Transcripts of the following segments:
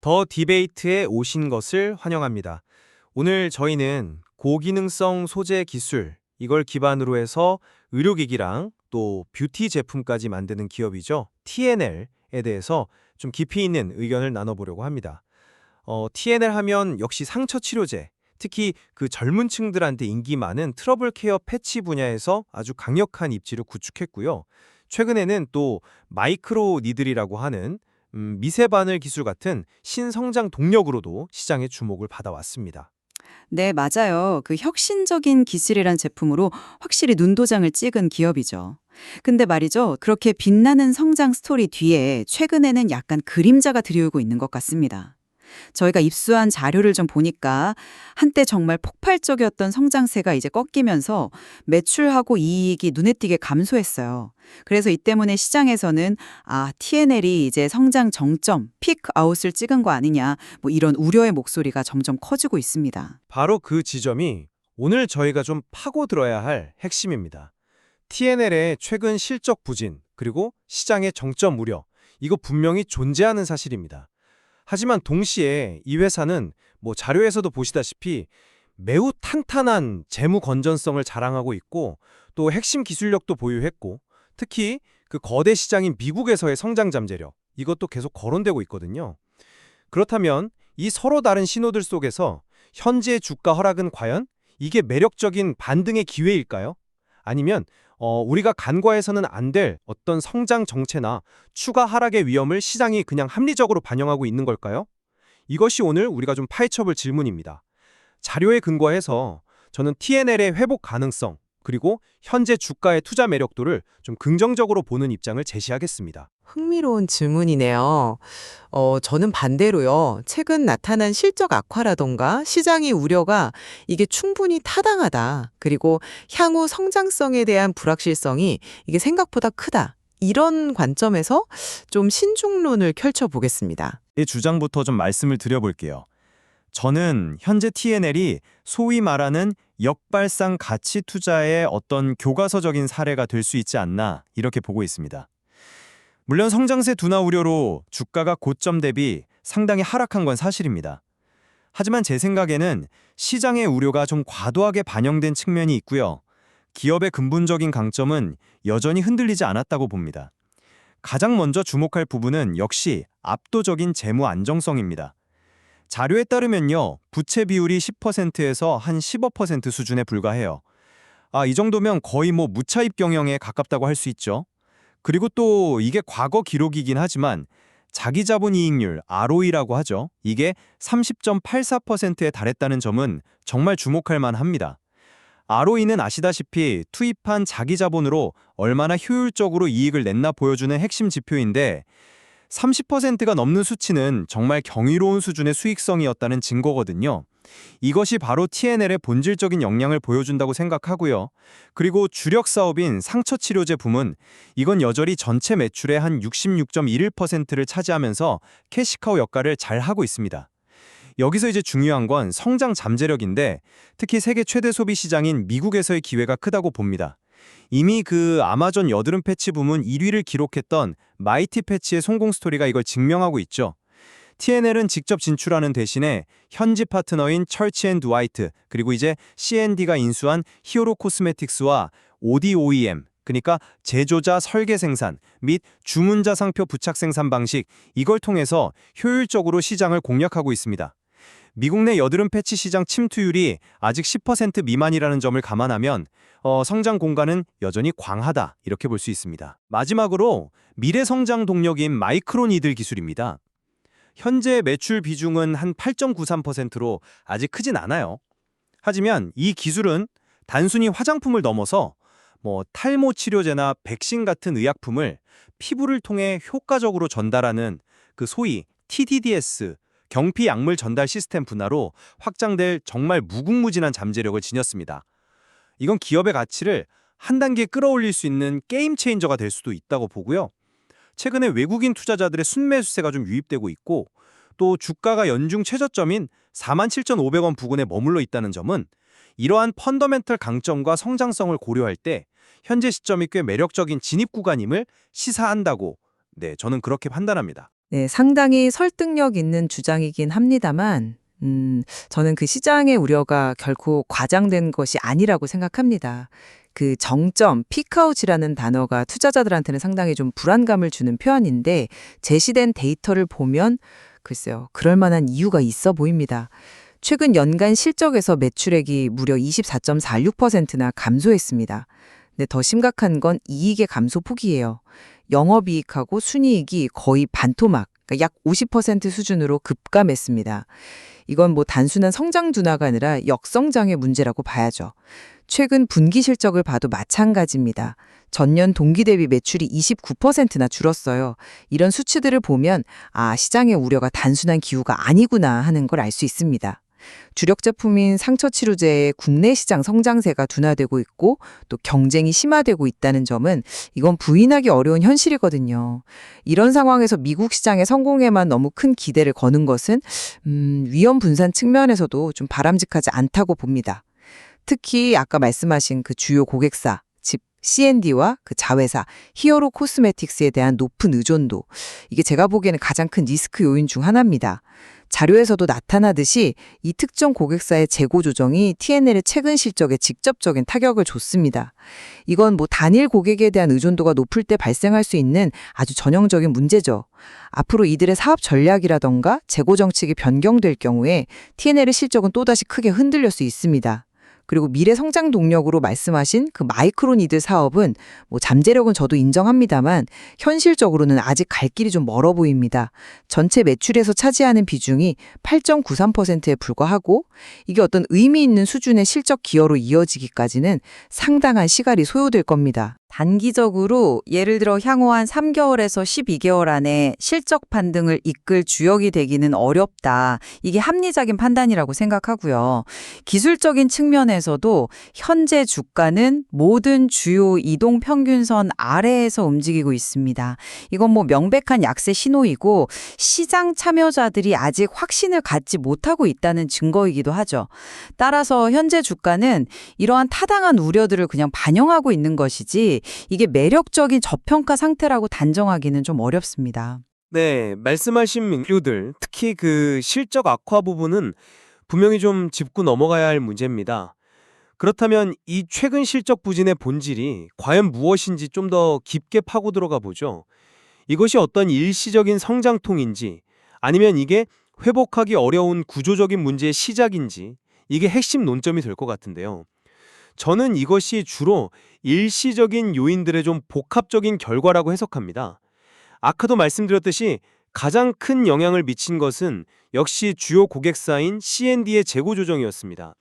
더 디베이트에 오신 것을 환영합니다. 오늘 저희는 고기능성 소재 기술, 이걸 기반으로 해서 의료기기랑 또 뷰티 제품까지 만드는 기업이죠. TNL에 대해서 좀 깊이 있는 의견을 나눠보려고 합니다. TNL 하면 역시 상처 치료제, 특히 그 젊은 층들한테 인기 많은 트러블 케어 패치 분야에서 아주 강력한 입지를 구축했고요. 최근에는 또 마이크로 니들이라고 하는 미세 바늘 기술 같은 신성장 동력으로도 시장의 주목을 받아왔습니다. 네, 맞아요. 그 혁신적인 기술이란 제품으로 확실히 눈도장을 찍은 기업이죠. 근데 말이죠. 그렇게 빛나는 성장 스토리 뒤에 최근에는 약간 그림자가 드리우고 있는 것 같습니다. 저희가 입수한 자료를 좀 보니까 한때 정말 폭발적이었던 성장세가 이제 꺾이면서 매출하고 이익이 눈에 띄게 감소했어요. 그래서 이 때문에 시장에서는 TNL이 이제 성장 정점, 픽 아웃을 찍은 거 아니냐, 뭐 이런 우려의 목소리가 점점 커지고 있습니다. 바로 그 지점이 오늘 저희가 좀 파고들어야 할 핵심입니다. TNL의 최근 실적 부진, 그리고 시장의 정점 우려, 이거 분명히 존재하는 사실입니다. 하지만 동시에 이 회사는 자료에서도 보시다시피 매우 탄탄한 재무 건전성을 자랑하고 있고 또 핵심 기술력도 보유했고 특히 그 거대 시장인 미국에서의 성장 잠재력, 이것도 계속 거론되고 있거든요. 그렇다면 이 서로 다른 신호들 속에서 현재의 주가 하락은 과연 이게 매력적인 반등의 기회일까요? 아니면 우리가 간과해서는 안 될 어떤 성장 정체나 추가 하락의 위험을 시장이 그냥 합리적으로 반영하고 있는 걸까요? 이것이 오늘 우리가 좀 파헤쳐볼 질문입니다. 자료에 근거해서 저는 TNL의 회복 가능성, 그리고 현재 주가의 투자 매력도를 좀 긍정적으로 보는 입장을 제시하겠습니다. 흥미로운 질문이네요. 저는 반대로요. 최근 나타난 실적 악화라던가 시장의 우려가 이게 충분히 타당하다. 그리고 향후 성장성에 대한 불확실성이 이게 생각보다 크다. 이런 관점에서 좀 신중론을 펼쳐보겠습니다. 이 주장부터 좀 말씀을 드려볼게요. 저는 현재 TNL이 소위 말하는 역발상 가치 투자의 어떤 교과서적인 사례가 될 수 있지 않나 이렇게 보고 있습니다. 물론 성장세 둔화 우려로 주가가 고점 대비 상당히 하락한 건 사실입니다. 하지만 제 생각에는 시장의 우려가 좀 과도하게 반영된 측면이 있고요. 기업의 근본적인 강점은 여전히 흔들리지 않았다고 봅니다. 가장 먼저 주목할 부분은 역시 압도적인 재무 안정성입니다. 자료에 따르면요, 부채 비율이 10%에서 한 15% 수준에 불과해요. 이 정도면 거의 무차입 경영에 가깝다고 할 수 있죠. 그리고 또 이게 과거 기록이긴 하지만 자기 자본 이익률 ROE라고 하죠. 이게 30.84%에 달했다는 점은 정말 주목할 만합니다. ROE는 아시다시피 투입한 자기 자본으로 얼마나 효율적으로 이익을 냈나 보여주는 핵심 지표인데 30%가 넘는 수치는 정말 경이로운 수준의 수익성이었다는 증거거든요. 이것이 바로 TNL의 본질적인 역량을 보여준다고 생각하고요. 그리고 주력 사업인 상처 치료제 부문, 이건 여전히 전체 매출의 한 66.11%를 차지하면서 캐시카우 역할을 잘 하고 있습니다. 여기서 이제 중요한 건 성장 잠재력인데 특히 세계 최대 소비 시장인 미국에서의 기회가 크다고 봅니다. 이미 그 아마존 여드름 패치 부문 1위를 기록했던 마이티 패치의 성공 스토리가 이걸 증명하고 있죠. TNL은 직접 진출하는 대신에 현지 파트너인 철치 앤 드와이트, 그리고 이제 C&D가 인수한 히어로 코스메틱스와 OD OEM, 그러니까 제조자 설계 생산 및 주문자 상표 부착 생산 방식, 이걸 통해서 효율적으로 시장을 공략하고 있습니다. 미국 내 여드름 패치 시장 침투율이 아직 10% 미만이라는 점을 감안하면 성장 공간은 여전히 광하다 이렇게 볼 수 있습니다. 마지막으로 미래 성장 동력인 마이크로 니들 기술입니다. 현재 매출 비중은 한 8.93%로 아직 크진 않아요. 하지만 이 기술은 단순히 화장품을 넘어서 탈모 치료제나 백신 같은 의약품을 피부를 통해 효과적으로 전달하는 그 소위 TDDS, 경피 약물 전달 시스템 분야로 확장될 정말 무궁무진한 잠재력을 지녔습니다. 이건 기업의 가치를 한 단계 끌어올릴 수 있는 게임 체인저가 될 수도 있다고 보고요. 최근에 외국인 투자자들의 순매수세가 좀 유입되고 있고 또 주가가 연중 최저점인 47,500원 부근에 머물러 있다는 점은 이러한 펀더멘털 강점과 성장성을 고려할 때 현재 시점이 꽤 매력적인 진입 구간임을 시사한다고 저는 그렇게 판단합니다. 네, 상당히 설득력 있는 주장이긴 합니다만, 저는 그 시장의 우려가 결코 과장된 것이 아니라고 생각합니다. 그 정점, 피크아웃이라는 단어가 투자자들한테는 상당히 좀 불안감을 주는 표현인데, 제시된 데이터를 보면, 글쎄요, 그럴 만한 이유가 있어 보입니다. 최근 연간 실적에서 매출액이 무려 24.46%나 감소했습니다. 근데 더 심각한 건 이익의 감소 폭이에요. 영업이익하고 순이익이 거의 반토막, 그러니까 약 50% 수준으로 급감했습니다. 이건 뭐 단순한 성장 둔화가 아니라 역성장의 문제라고 봐야죠. 최근 분기 실적을 봐도 마찬가지입니다. 전년 동기 대비 매출이 29%나 줄었어요. 이런 수치들을 보면 시장의 우려가 단순한 기후가 아니구나 하는 걸 알 수 있습니다. 주력 제품인 상처 치료제의 국내 시장 성장세가 둔화되고 있고 또 경쟁이 심화되고 있다는 점은 이건 부인하기 어려운 현실이거든요. 이런 상황에서 미국 시장의 성공에만 너무 큰 기대를 거는 것은 위험 분산 측면에서도 좀 바람직하지 않다고 봅니다. 특히 아까 말씀하신 그 주요 고객사, 즉 C&D와 그 자회사, 히어로 코스메틱스에 대한 높은 의존도, 이게 제가 보기에는 가장 큰 리스크 요인 중 하나입니다. 자료에서도 나타나듯이 이 특정 고객사의 재고 조정이 T&L의 최근 실적에 직접적인 타격을 줬습니다. 이건 뭐 단일 고객에 대한 의존도가 높을 때 발생할 수 있는 아주 전형적인 문제죠. 앞으로 이들의 사업 전략이라던가 재고 정책이 변경될 경우에 T&L의 실적은 또다시 크게 흔들릴 수 있습니다. 그리고 미래 성장 동력으로 말씀하신 그 마이크로니드 사업은 뭐 잠재력은 저도 인정합니다만 현실적으로는 아직 갈 길이 좀 멀어 보입니다. 전체 매출에서 차지하는 비중이 8.93%에 불과하고 이게 어떤 의미 있는 수준의 실적 기여로 이어지기까지는 상당한 시간이 소요될 겁니다. 단기적으로 예를 들어 향후 한 3개월에서 12개월 안에 실적 반등을 이끌 주역이 되기는 어렵다. 이게 합리적인 판단이라고 생각하고요. 기술적인 측면에서도 현재 주가는 모든 주요 이동 평균선 아래에서 움직이고 있습니다. 이건 뭐 명백한 약세 신호이고 시장 참여자들이 아직 확신을 갖지 못하고 있다는 증거이기도 하죠. 따라서 현재 주가는 이러한 타당한 우려들을 그냥 반영하고 있는 것이지 이게 매력적인 저평가 상태라고 단정하기는 좀 어렵습니다. 네, 말씀하신 이유들, 특히 그 실적 악화 부분은 분명히 좀 짚고 넘어가야 할 문제입니다. 그렇다면 이 최근 실적 부진의 본질이 과연 무엇인지 좀 더 깊게 파고 들어가 보죠. 이것이 어떤 일시적인 성장통인지 아니면 이게 회복하기 어려운 구조적인 문제의 시작인지 이게 핵심 논점이 될 것 같은데요. 저는 이것이 주로 일시적인 요인들의 좀 복합적인 결과라고 해석합니다. 아까도 말씀드렸듯이 가장 큰 영향을 미친 것은 역시 주요 고객사인 C&D의 재고 조정이었습니다.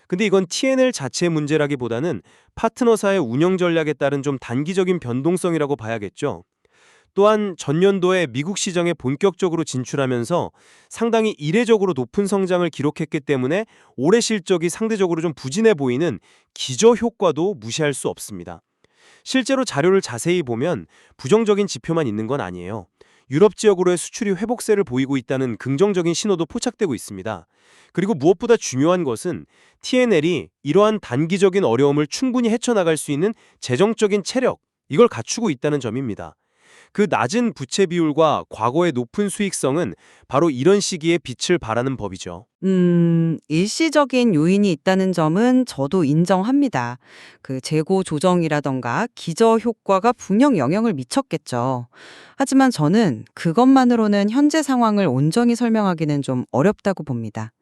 근데 이건 T&L 자체의 문제라기보다는 파트너사의 운영 전략에 따른 좀 단기적인 변동성이라고 봐야겠죠. 또한 전년도에 미국 시장에 본격적으로 진출하면서 상당히 이례적으로 높은 성장을 기록했기 때문에 올해 실적이 상대적으로 좀 부진해 보이는 기저 효과도 무시할 수 없습니다. 실제로 자료를 자세히 보면 부정적인 지표만 있는 건 아니에요. 유럽 지역으로의 수출이 회복세를 보이고 있다는 긍정적인 신호도 포착되고 있습니다. 그리고 무엇보다 중요한 것은 T&L이 이러한 단기적인 어려움을 충분히 헤쳐나갈 수 있는 재정적인 체력, 이걸 갖추고 있다는 점입니다. 그 낮은 부채 비율과 과거의 높은 수익성은 바로 이런 시기에 빛을 발하는 법이죠. 일시적인 요인이 있다는 점은 저도 인정합니다. 그 재고 조정이라던가 기저 효과가 분명 영향을 미쳤겠죠. 하지만 저는 그것만으로는 현재 상황을 온전히 설명하기는 좀 어렵다고 봅니다.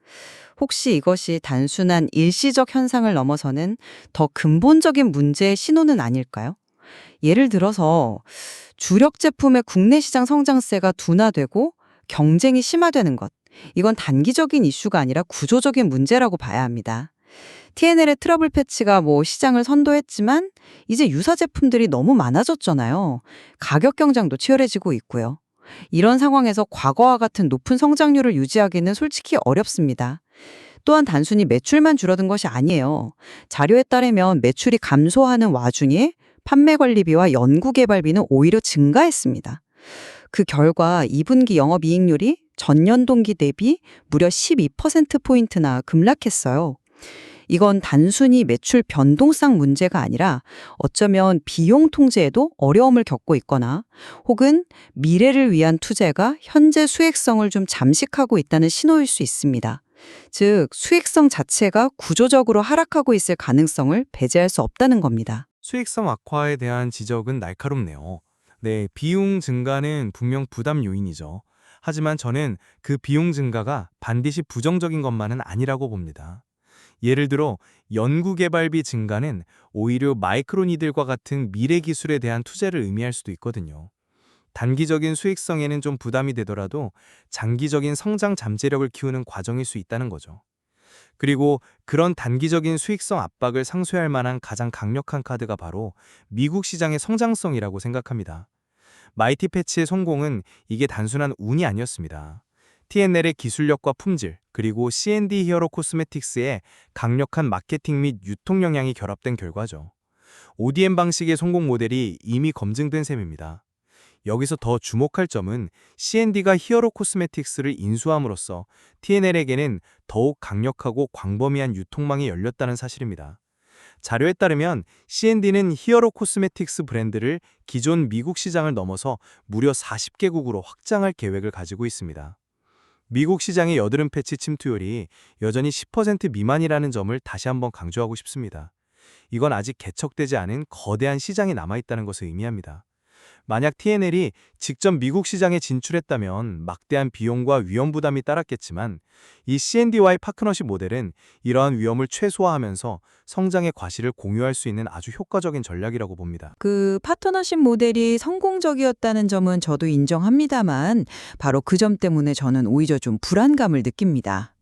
혹시 이것이 단순한 일시적 현상을 넘어서는 더 근본적인 문제의 신호는 아닐까요? 예를 들어서 주력 제품의 국내 시장 성장세가 둔화되고 경쟁이 심화되는 것. 이건 단기적인 이슈가 아니라 구조적인 문제라고 봐야 합니다. T&L의 트러블 패치가 시장을 선도했지만 이제 유사 제품들이 너무 많아졌잖아요. 가격 경쟁도 치열해지고 있고요. 이런 상황에서 과거와 같은 높은 성장률을 유지하기는 솔직히 어렵습니다. 또한 단순히 매출만 줄어든 것이 아니에요. 자료에 따르면 매출이 감소하는 와중에 판매 관리비와 연구개발비는 오히려 증가했습니다. 그 결과 2분기 영업이익률이 전년 동기 대비 무려 12%포인트나 급락했어요. 이건 단순히 매출 변동성 문제가 아니라 어쩌면 비용 통제에도 어려움을 겪고 있거나 혹은 미래를 위한 투자가 현재 수익성을 좀 잠식하고 있다는 신호일 수 있습니다. 즉, 수익성 자체가 구조적으로 하락하고 있을 가능성을 배제할 수 없다는 겁니다. 수익성 악화에 대한 지적은 날카롭네요. 네, 비용 증가는 분명 부담 요인이죠. 하지만 저는 그 비용 증가가 반드시 부정적인 것만은 아니라고 봅니다. 예를 들어 연구개발비 증가는 오히려 마이크로니들과 같은 미래 기술에 대한 투자를 의미할 수도 있거든요. 단기적인 수익성에는 좀 부담이 되더라도 장기적인 성장 잠재력을 키우는 과정일 수 있다는 거죠. 그리고 그런 단기적인 수익성 압박을 상쇄할 만한 가장 강력한 카드가 바로 미국 시장의 성장성이라고 생각합니다. 마이티 패치의 성공은 이게 단순한 운이 아니었습니다. TNL의 기술력과 품질, 그리고 C&D 히어로 코스메틱스의 강력한 마케팅 및 유통 역량이 결합된 결과죠. ODM 방식의 성공 모델이 이미 검증된 셈입니다. 여기서 더 주목할 점은 C&D가 히어로 코스메틱스를 인수함으로써 TNL에게는 더욱 강력하고 광범위한 유통망이 열렸다는 사실입니다. 자료에 따르면 C&D는 히어로 코스메틱스 브랜드를 기존 미국 시장을 넘어서 무려 40개국으로 확장할 계획을 가지고 있습니다. 미국 시장의 여드름 패치 침투율이 여전히 10% 미만이라는 점을 다시 한번 강조하고 싶습니다. 이건 아직 개척되지 않은 거대한 시장이 남아있다는 것을 의미합니다. 만약 TNL이 직접 미국 시장에 진출했다면 막대한 비용과 위험 부담이 따랐겠지만 이 C&D와의 파트너십 모델은 이러한 위험을 최소화하면서 성장의 과실을 공유할 수 있는 아주 효과적인 전략이라고 봅니다. 그 파트너십 모델이 성공적이었다는 점은 저도 인정합니다만 바로 그 점 때문에 저는 오히려 좀 불안감을 느낍니다.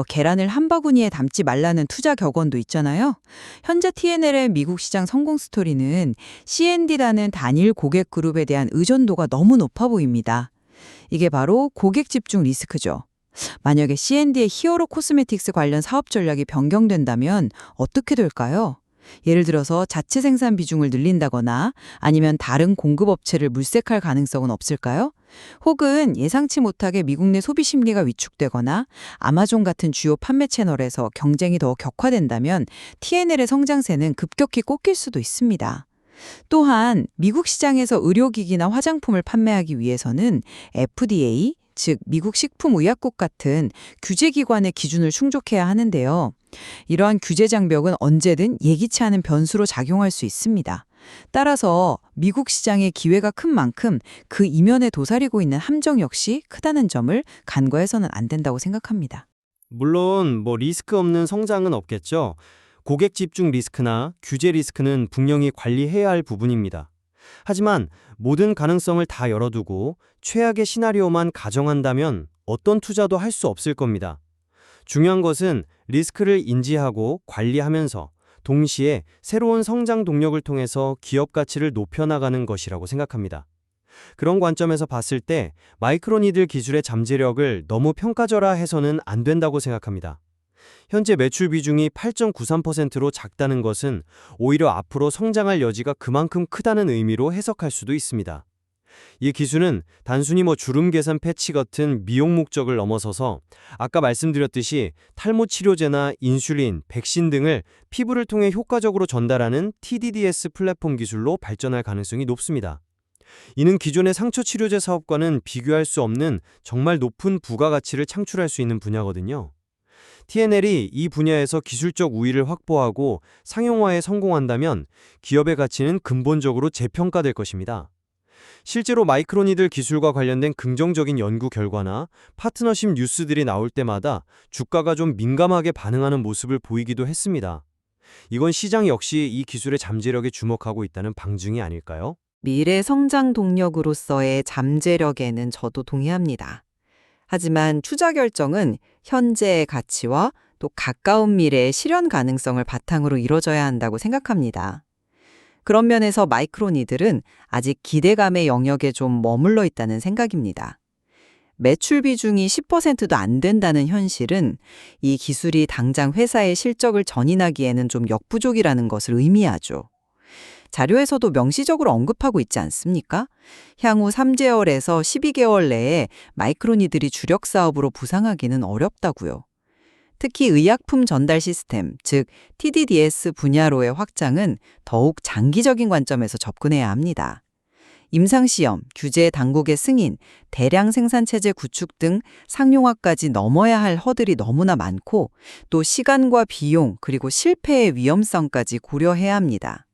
계란을 한 바구니에 담지 말라는 투자 격언도 있잖아요. 현재 TNL의 미국 시장 성공 스토리는 C&D라는 단일 고객 그룹에 대한 의존도가 너무 높아 보입니다. 이게 바로 고객 집중 리스크죠. 만약에 C&D의 히어로 코스메틱스 관련 사업 전략이 변경된다면 어떻게 될까요? 예를 들어서 자체 생산 비중을 늘린다거나 아니면 다른 공급업체를 물색할 가능성은 없을까요? 혹은 예상치 못하게 미국 내 소비 심리가 위축되거나 아마존 같은 주요 판매 채널에서 경쟁이 더 격화된다면 TNL의 성장세는 급격히 꺾일 수도 있습니다. 또한 미국 시장에서 의료기기나 화장품을 판매하기 위해서는 FDA, 즉 미국 식품의약국 같은 규제기관의 기준을 충족해야 하는데요. 이러한 규제 장벽은 언제든 예기치 않은 변수로 작용할 수 있습니다. 따라서 미국 시장의 기회가 큰 만큼 그 이면에 도사리고 있는 함정 역시 크다는 점을 간과해서는 안 된다고 생각합니다. 물론 리스크 없는 성장은 없겠죠. 고객 집중 리스크나 규제 리스크는 분명히 관리해야 할 부분입니다. 하지만 모든 가능성을 다 열어두고 최악의 시나리오만 가정한다면 어떤 투자도 할 수 없을 겁니다. 중요한 것은 리스크를 인지하고 관리하면서 동시에 새로운 성장 동력을 통해서 기업 가치를 높여나가는 것이라고 생각합니다. 그런 관점에서 봤을 때 마이크로니들 기술의 잠재력을 너무 평가절하해서는 안 된다고 생각합니다. 현재 매출 비중이 8.93%로 작다는 것은 오히려 앞으로 성장할 여지가 그만큼 크다는 의미로 해석할 수도 있습니다. 이 기술은 단순히 주름 개선 패치 같은 미용 목적을 넘어서서 아까 말씀드렸듯이 탈모 치료제나 인슐린, 백신 등을 피부를 통해 효과적으로 전달하는 TDDS 플랫폼 기술로 발전할 가능성이 높습니다. 이는 기존의 상처 치료제 사업과는 비교할 수 없는 정말 높은 부가가치를 창출할 수 있는 분야거든요. TNL이 이 분야에서 기술적 우위를 확보하고 상용화에 성공한다면 기업의 가치는 근본적으로 재평가될 것입니다. 실제로 마이크로니들 기술과 관련된 긍정적인 연구 결과나 파트너십 뉴스들이 나올 때마다 주가가 좀 민감하게 반응하는 모습을 보이기도 했습니다. 이건 시장 역시 이 기술의 잠재력에 주목하고 있다는 방증이 아닐까요? 미래 성장 동력으로서의 잠재력에는 저도 동의합니다. 하지만 투자 결정은 현재의 가치와 또 가까운 미래의 실현 가능성을 바탕으로 이뤄져야 한다고 생각합니다. 그런 면에서 마이크로니들은 아직 기대감의 영역에 좀 머물러 있다는 생각입니다. 매출 비중이 10%도 안 된다는 현실은 이 기술이 당장 회사의 실적을 전인하기에는 좀 역부족이라는 것을 의미하죠. 자료에서도 명시적으로 언급하고 있지 않습니까? 향후 3개월에서 12개월 내에 마이크로니들이 주력 사업으로 부상하기는 어렵다고요. 특히 의약품 전달 시스템, 즉 TDDS 분야로의 확장은 더욱 장기적인 관점에서 접근해야 합니다. 임상시험, 규제 당국의 승인, 대량 생산체제 구축 등 상용화까지 넘어야 할 허들이 너무나 많고 또 시간과 비용 그리고 실패의 위험성까지 고려해야 합니다.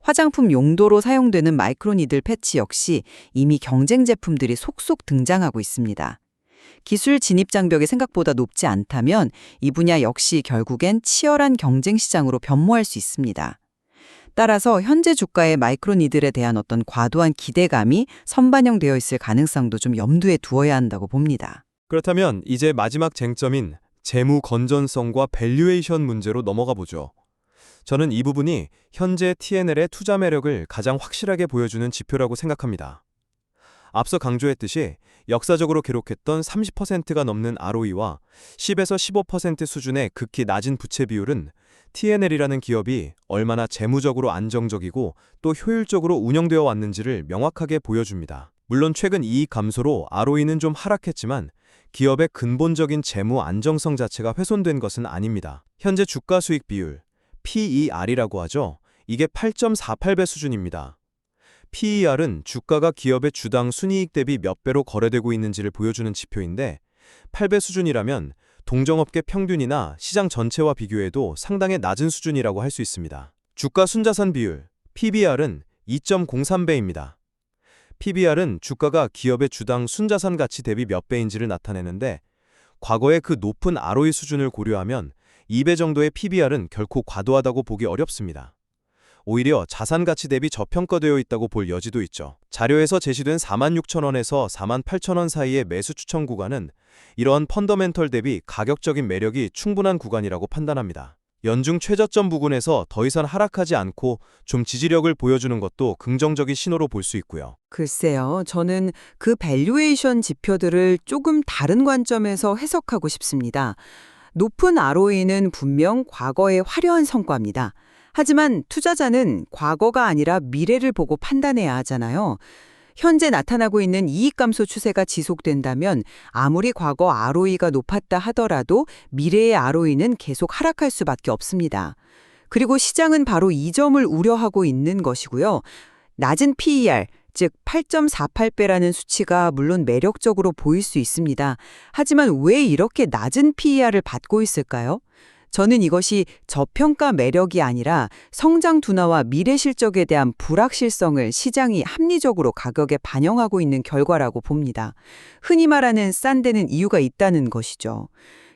화장품 용도로 사용되는 마이크로니들 패치 역시 이미 경쟁 제품들이 속속 등장하고 있습니다. 기술 진입 장벽이 생각보다 높지 않다면 이 분야 역시 결국엔 치열한 경쟁 시장으로 변모할 수 있습니다. 따라서 현재 주가의 마이크로니들에 대한 어떤 과도한 기대감이 선반영되어 있을 가능성도 좀 염두에 두어야 한다고 봅니다. 그렇다면 이제 마지막 쟁점인 재무 건전성과 밸류에이션 문제로 넘어가 보죠. 저는 이 부분이 현재 T&L의 투자 매력을 가장 확실하게 보여주는 지표라고 생각합니다. 앞서 강조했듯이 역사적으로 기록했던 30%가 넘는 ROE와 10에서 15% 수준의 극히 낮은 부채 비율은 T&L이라는 기업이 얼마나 재무적으로 안정적이고 또 효율적으로 운영되어 왔는지를 명확하게 보여줍니다. 물론 최근 이익 감소로 ROE는 좀 하락했지만 기업의 근본적인 재무 안정성 자체가 훼손된 것은 아닙니다. 현재 주가 수익 비율, PER이라고 하죠. 이게 8.48배 수준입니다. PER은 주가가 기업의 주당 순이익 대비 몇 배로 거래되고 있는지를 보여주는 지표인데 8배 수준이라면 동종업계 평균이나 시장 전체와 비교해도 상당히 낮은 수준이라고 할 수 있습니다. 주가 순자산 비율, PBR은 2.03배입니다. PBR은 주가가 기업의 주당 순자산 가치 대비 몇 배인지를 나타내는데 과거의 그 높은 ROE 수준을 고려하면 2배 정도의 PBR은 결코 과도하다고 보기 어렵습니다. 오히려 자산 가치 대비 저평가되어 있다고 볼 여지도 있죠. 자료에서 제시된 46,000원에서 48,000원 사이의 매수 추천 구간은 이러한 펀더멘털 대비 가격적인 매력이 충분한 구간이라고 판단합니다. 연중 최저점 부근에서 더 이상 하락하지 않고 좀 지지력을 보여주는 것도 긍정적인 신호로 볼 수 있고요. 글쎄요, 저는 그 밸류에이션 지표들을 조금 다른 관점에서 해석하고 싶습니다. 높은 ROE는 분명 과거의 화려한 성과입니다. 하지만 투자자는 과거가 아니라 미래를 보고 판단해야 하잖아요. 현재 나타나고 있는 이익 감소 추세가 지속된다면 아무리 과거 ROE가 높았다 하더라도 미래의 ROE는 계속 하락할 수밖에 없습니다. 그리고 시장은 바로 이 점을 우려하고 있는 것이고요. 낮은 PER, 즉 8.48배라는 수치가 물론 매력적으로 보일 수 있습니다. 하지만 왜 이렇게 낮은 PER을 받고 있을까요? 저는 이것이 저평가 매력이 아니라 성장 둔화와 미래 실적에 대한 불확실성을 시장이 합리적으로 가격에 반영하고 있는 결과라고 봅니다. 흔히 말하는 싼 데는 이유가 있다는 것이죠.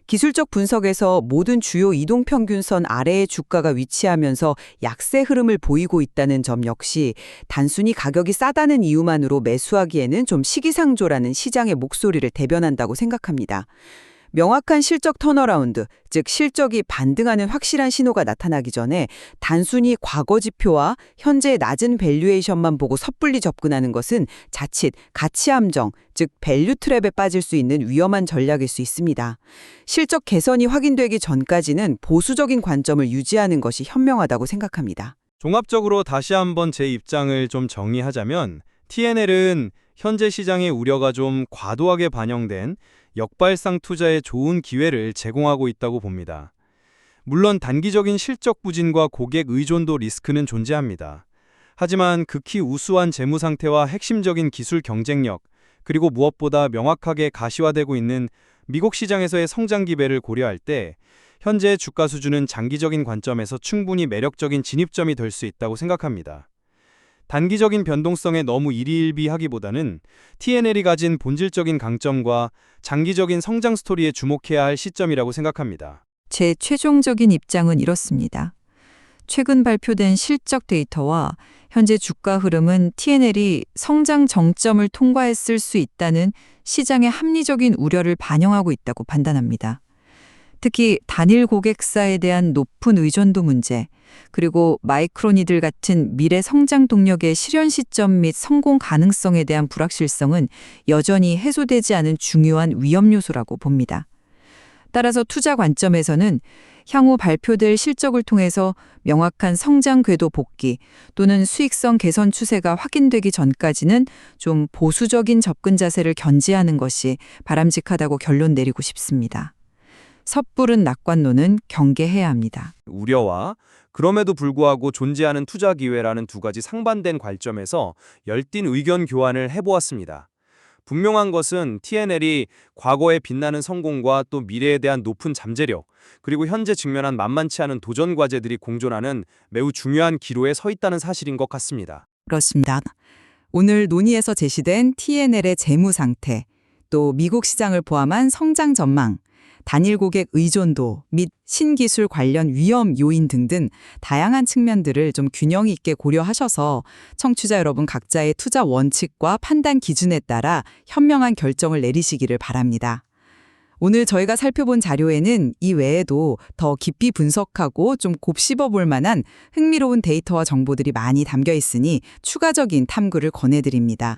기술적 분석에서 모든 주요 이동평균선 아래의 주가가 위치하면서 약세 흐름을 보이고 있다는 점 역시 단순히 가격이 싸다는 이유만으로 매수하기에는 좀 시기상조라는 시장의 목소리를 대변한다고 생각합니다. 명확한 실적 턴어라운드, 즉 실적이 반등하는 확실한 신호가 나타나기 전에 단순히 과거 지표와 현재의 낮은 밸류에이션만 보고 섣불리 접근하는 것은 자칫 가치 함정, 즉 밸류 트랩에 빠질 수 있는 위험한 전략일 수 있습니다. 실적 개선이 확인되기 전까지는 보수적인 관점을 유지하는 것이 현명하다고 생각합니다. 종합적으로 다시 한번 제 입장을 좀 정리하자면 T&L은 현재 시장의 우려가 좀 과도하게 반영된 역발상 투자에 좋은 기회를 제공하고 있다고 봅니다. 물론 단기적인 실적 부진과 고객 의존도 리스크는 존재합니다. 하지만 극히 우수한 재무 상태와 핵심적인 기술 경쟁력, 그리고 무엇보다 명확하게 가시화되고 있는 미국 시장에서의 성장 기배를 고려할 때 현재의 주가 수준은 장기적인 관점에서 충분히 매력적인 진입점이 될 수 있다고 생각합니다. 단기적인 변동성에 너무 일희일비하기보다는 T&L이 가진 본질적인 강점과 장기적인 성장 스토리에 주목해야 할 시점이라고 생각합니다. 제 최종적인 입장은 이렇습니다. 최근 발표된 실적 데이터와 현재 주가 흐름은 T&L이 성장 정점을 통과했을 수 있다는 시장의 합리적인 우려를 반영하고 있다고 판단합니다. 특히 단일 고객사에 대한 높은 의존도 문제, 그리고 마이크로니들 같은 미래 성장 동력의 실현 시점 및 성공 가능성에 대한 불확실성은 여전히 해소되지 않은 중요한 위험 요소라고 봅니다. 따라서 투자 관점에서는 향후 발표될 실적을 통해서 명확한 성장 궤도 복귀 또는 수익성 개선 추세가 확인되기 전까지는 좀 보수적인 접근 자세를 견지하는 것이 바람직하다고 결론 내리고 싶습니다. 섣부른 낙관론은 경계해야 합니다. 우려와 그럼에도 불구하고 존재하는 투자 기회라는 두 가지 상반된 관점에서 열띤 의견 교환을 해보았습니다. 분명한 것은 TNL이 과거의 빛나는 성공과 또 미래에 대한 높은 잠재력, 그리고 현재 직면한 만만치 않은 도전 과제들이 공존하는 매우 중요한 기로에 서 있다는 사실인 것 같습니다. 그렇습니다. 오늘 논의에서 제시된 TNL의 재무 상태, 또 미국 시장을 포함한 성장 전망, 단일 고객 의존도 및 신기술 관련 위험 요인 등등 다양한 측면들을 좀 균형 있게 고려하셔서 청취자 여러분 각자의 투자 원칙과 판단 기준에 따라 현명한 결정을 내리시기를 바랍니다. 오늘 저희가 살펴본 자료에는 이 외에도 더 깊이 분석하고 좀 곱씹어 볼 만한 흥미로운 데이터와 정보들이 많이 담겨 있으니 추가적인 탐구를 권해드립니다.